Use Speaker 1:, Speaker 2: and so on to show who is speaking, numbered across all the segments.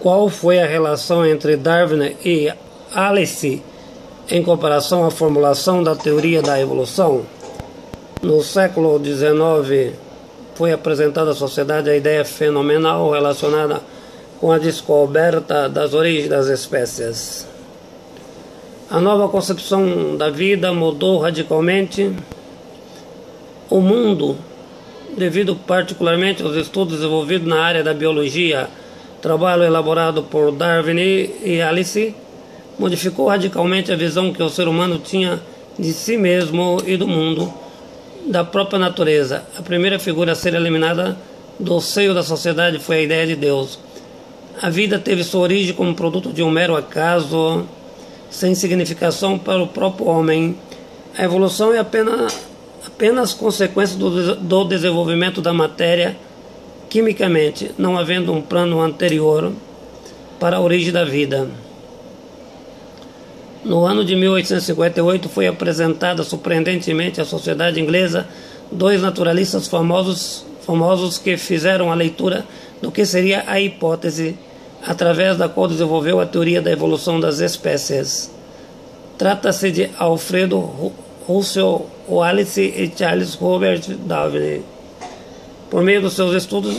Speaker 1: Qual foi a relação entre Darwin e Alice em comparação à formulação da teoria da evolução? No século XIX foi apresentada à sociedade a ideia fenomenal relacionada com a descoberta das origens das espécies. A nova concepção da vida mudou radicalmente o mundo, devido particularmente aos estudos desenvolvidos na área da biologia. Trabalho elaborado por Darwin e Alice modificou radicalmente a visão que o ser humano tinha de si mesmo e do mundo, da própria natureza. A primeira figura a ser eliminada do seio da sociedade foi a ideia de Deus. A vida teve sua origem como produto de um mero acaso, sem significação para o próprio homem. A evolução é apenas consequência do desenvolvimento da matéria quimicamente, não havendo um plano anterior para a origem da vida. No ano de 1858 foi apresentada surpreendentemente à sociedade inglesa dois naturalistas famosos que fizeram a leitura do que seria a hipótese através da qual desenvolveu a teoria da evolução das espécies. Trata-se de Alfred Russel Wallace e Charles Robert Darwin. Por meio dos seus estudos,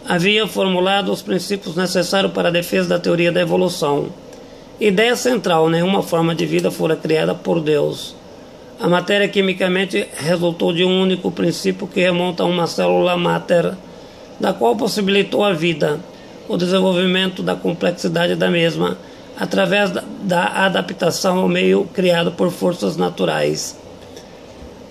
Speaker 1: havia formulado os princípios necessários para a defesa da teoria da evolução. Ideia central: nenhuma forma de vida fora criada por Deus. A matéria quimicamente resultou de um único princípio que remonta a uma célula máter, da qual possibilitou a vida, o desenvolvimento da complexidade da mesma, através da adaptação ao meio criado por forças naturais.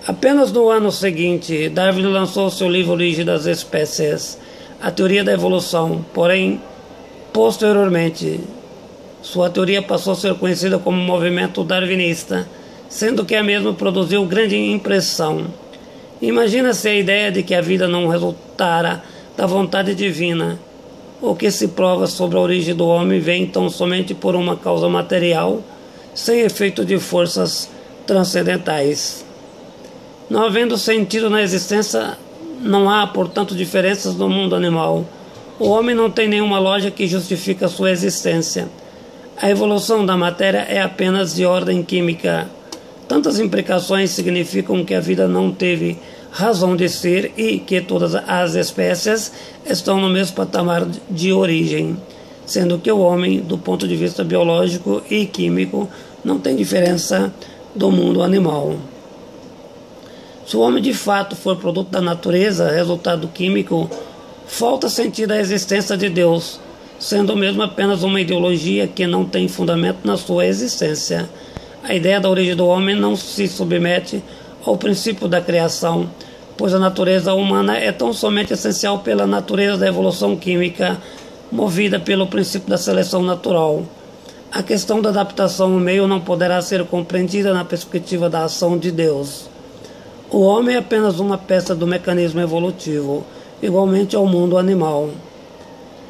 Speaker 1: Apenas no ano seguinte, Darwin lançou seu livro Origem das Espécies, a teoria da evolução. Porém, posteriormente, sua teoria passou a ser conhecida como movimento darwinista, sendo que a mesma produziu grande impressão. Imagina-se a ideia de que a vida não resultara da vontade divina. O que se prova sobre a origem do homem vem então somente por uma causa material, sem efeito de forças transcendentais. Não havendo sentido na existência, não há, portanto, diferenças no mundo animal. O homem não tem nenhuma lógica que justifique a sua existência. A evolução da matéria é apenas de ordem química. Tantas implicações significam que a vida não teve razão de ser e que todas as espécies estão no mesmo patamar de origem, sendo que o homem, do ponto de vista biológico e químico, não tem diferença do mundo animal. Se o homem de fato for produto da natureza, resultado químico, falta sentido à existência de Deus, sendo mesmo apenas uma ideologia que não tem fundamento na sua existência. A ideia da origem do homem não se submete ao princípio da criação, pois a natureza humana é tão somente essencial pela natureza da evolução química, movida pelo princípio da seleção natural. A questão da adaptação ao meio não poderá ser compreendida na perspectiva da ação de Deus. O homem é apenas uma peça do mecanismo evolutivo, igualmente ao mundo animal.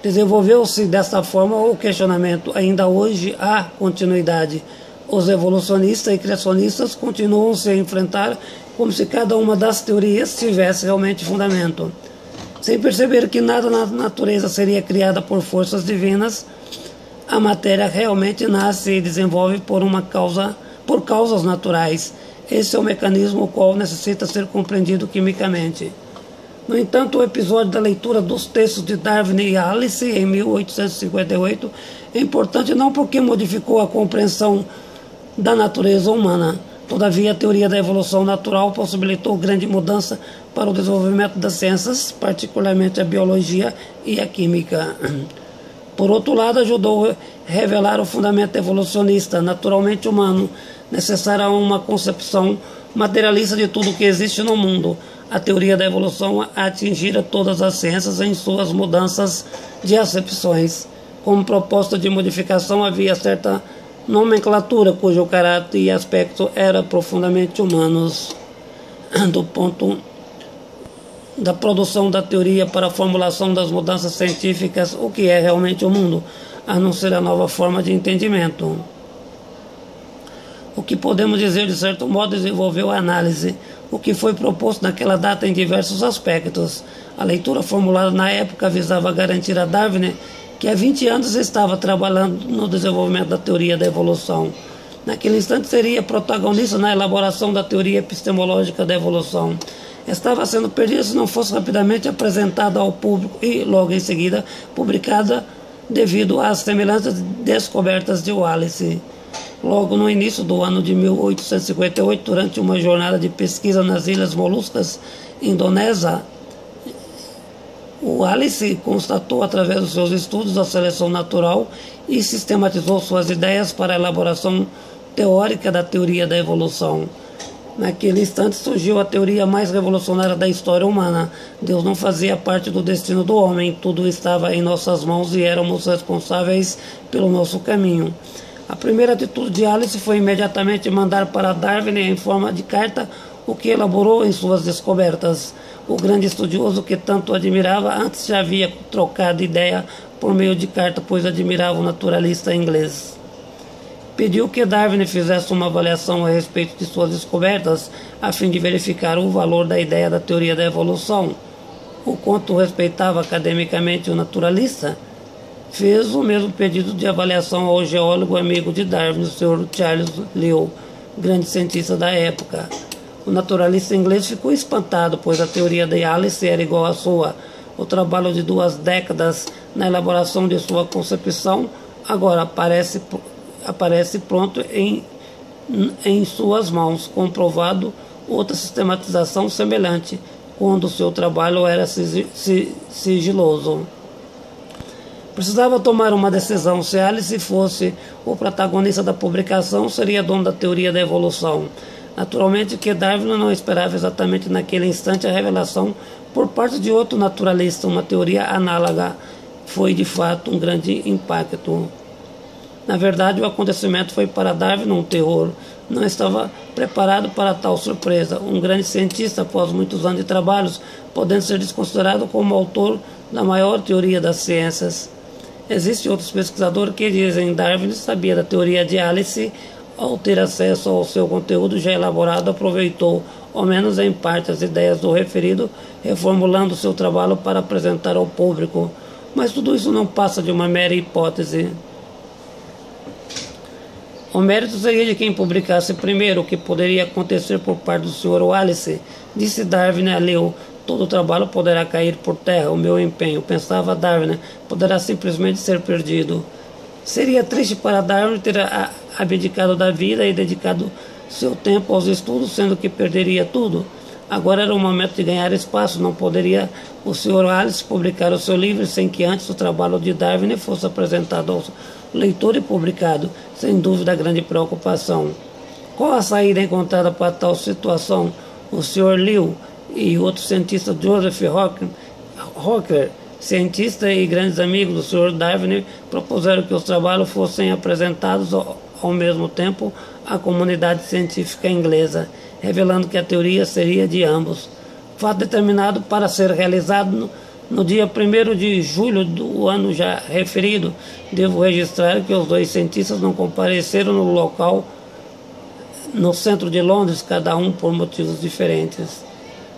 Speaker 1: Desenvolveu-se desta forma o questionamento. Ainda hoje há continuidade. Os evolucionistas e criacionistas continuam se a enfrentar como se cada uma das teorias tivesse realmente fundamento. Sem perceber que nada na natureza seria criada por forças divinas, a matéria realmente nasce e desenvolve por causas naturais. Esse é o mecanismo o qual necessita ser compreendido quimicamente. No entanto, o episódio da leitura dos textos de Darwin e Alice em 1858 é importante não porque modificou a compreensão da natureza humana. Todavia, a teoria da evolução natural possibilitou grande mudança para o desenvolvimento das ciências, particularmente a biologia e a química. Por outro lado, ajudou a revelar o fundamento evolucionista, naturalmente humano, necessário a uma concepção materialista de tudo que existe no mundo. A teoria da evolução atingira todas as ciências em suas mudanças de acepções. Como proposta de modificação, havia certa nomenclatura cujo caráter e aspecto eram profundamente humanos. Do ponto da produção da teoria para a formulação das mudanças científicas, o que é realmente o mundo, a não ser a nova forma de entendimento. O que podemos dizer, de certo modo, desenvolveu a análise, o que foi proposto naquela data em diversos aspectos. A leitura formulada na época visava garantir a Darwin que há 20 anos estava trabalhando no desenvolvimento da teoria da evolução. Naquele instante seria protagonista na elaboração da teoria epistemológica da evolução. Estava sendo perdida se não fosse rapidamente apresentada ao público e, logo em seguida, publicada devido às semelhanças descobertas de Wallace. Logo no início do ano de 1858, durante uma jornada de pesquisa nas Ilhas Moluscas, Indonésia, Wallace constatou através dos seus estudos a seleção natural e sistematizou suas ideias para a elaboração teórica da teoria da evolução. Naquele instante surgiu a teoria mais revolucionária da história humana. Deus não fazia parte do destino do homem, tudo estava em nossas mãos e éramos responsáveis pelo nosso caminho. A primeira atitude de Wallace foi imediatamente mandar para Darwin em forma de carta o que elaborou em suas descobertas. O grande estudioso que tanto admirava antes já havia trocado ideia por meio de carta, pois admirava o naturalista inglês. Pediu que Darwin fizesse uma avaliação a respeito de suas descobertas, a fim de verificar o valor da ideia da teoria da evolução. O quanto respeitava academicamente o naturalista, fez o mesmo pedido de avaliação ao geólogo amigo de Darwin, o Sr. Charles Lyell, grande cientista da época. O naturalista inglês ficou espantado, pois a teoria de Wallace era igual à sua. O trabalho de 2 décadas na elaboração de sua concepção agora aparece pronto em suas mãos, comprovado outra sistematização semelhante, quando seu trabalho era sigiloso. Precisava tomar uma decisão. Se Wallace fosse o protagonista da publicação, seria dono da teoria da evolução. Naturalmente que Darwin não esperava exatamente naquele instante a revelação por parte de outro naturalista, uma teoria análoga. Foi de fato um grande impacto. Na verdade, o acontecimento foi para Darwin um terror. Não estava preparado para tal surpresa. Um grande cientista, após muitos anos de trabalhos, podendo ser desconsiderado como autor da maior teoria das ciências. Existem outros pesquisadores que dizem que Darwin sabia da teoria de Wallace. Ao ter acesso ao seu conteúdo já elaborado, aproveitou, ao menos em parte, as ideias do referido, reformulando seu trabalho para apresentar ao público. Mas tudo isso não passa de uma mera hipótese. O mérito seria de quem publicasse primeiro. O que poderia acontecer por parte do Sr. Wallace? Disse Darwin a Lyell. Todo o trabalho poderá cair por terra. O meu empenho, pensava Darwin, poderá simplesmente ser perdido. Seria triste para Darwin ter abdicado da vida e dedicado seu tempo aos estudos, sendo que perderia tudo. Agora era o momento de ganhar espaço. Não poderia o Sr. Wallace publicar o seu livro sem que antes o trabalho de Darwin fosse apresentado ao leitor e publicado. Sem dúvida, a grande preocupação. Qual a saída encontrada para tal situação? O Sr. Lyell e outro cientista, Joseph Hooker, cientista e grandes amigos do Sr. Darwin, propuseram que os trabalhos fossem apresentados ao mesmo tempo à comunidade científica inglesa, revelando que a teoria seria de ambos. Fato determinado para ser realizado no dia 1º de julho do ano já referido. Devo registrar que os 2 cientistas não compareceram no local no centro de Londres, cada um por motivos diferentes.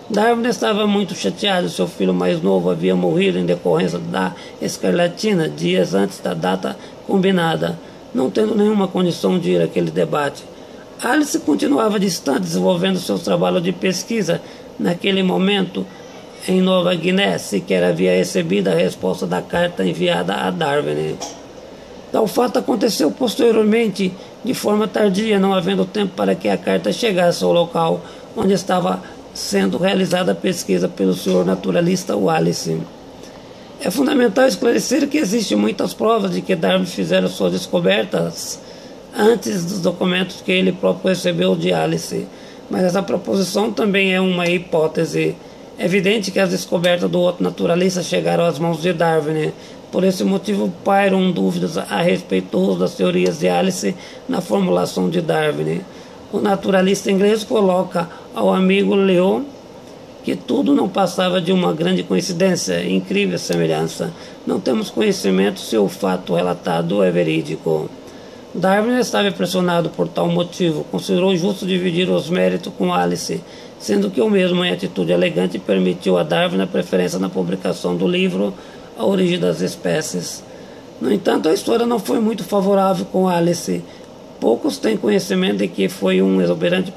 Speaker 1: Darwin estava muito chateado. Seu filho mais novo havia morrido em decorrência da escarlatina dias antes da data combinada, não tendo nenhuma condição de ir àquele debate. Alice continuava distante, desenvolvendo seus trabalhos de pesquisa. Naquele momento, em Nova Guiné, sequer havia recebido a resposta da carta enviada a Darwin. Tal fato aconteceu posteriormente, de forma tardia, não havendo tempo para que a carta chegasse ao local onde estava sendo realizada a pesquisa pelo Sr. naturalista Wallace. É fundamental esclarecer que existem muitas provas de que Darwin fizera suas descobertas antes dos documentos que ele próprio recebeu de Wallace, mas essa proposição também é uma hipótese. É evidente que as descobertas do outro naturalista chegaram às mãos de Darwin. Por esse motivo, pairam dúvidas a respeito do uso das teorias de Wallace na formulação de Darwin. O naturalista inglês coloca ao amigo Lyell que tudo não passava de uma grande coincidência, incrível semelhança. Não temos conhecimento se o fato relatado é verídico. Darwin estava impressionado por tal motivo. Considerou justo dividir os méritos com Wallace, sendo que o mesmo, em atitude elegante, permitiu a Darwin a preferência na publicação do livro A Origem das Espécies. No entanto, a história não foi muito favorável com Alice. Poucos têm conhecimento de que foi um exuberante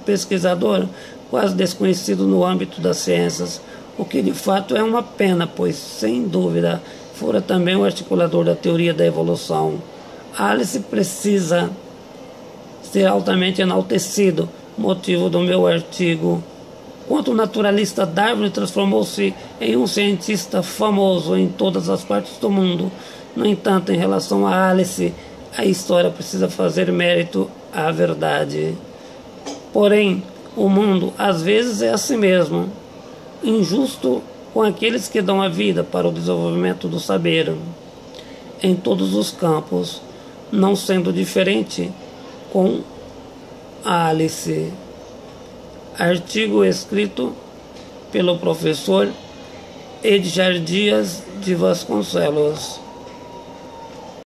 Speaker 1: pesquisador, quase desconhecido no âmbito das ciências, o que de fato é uma pena, pois, sem dúvida, fora também o articulador da teoria da evolução. Alice precisa ser altamente enaltecido, motivo do meu artigo. Quanto o naturalista Darwin transformou-se em um cientista famoso em todas as partes do mundo, no entanto, em relação a Alice, a história precisa fazer mérito à verdade. Porém, o mundo às vezes é assim mesmo, injusto com aqueles que dão a vida para o desenvolvimento do saber, em todos os campos, não sendo diferente com Alice. Artigo escrito pelo professor Edgar Dias de Vasconcelos.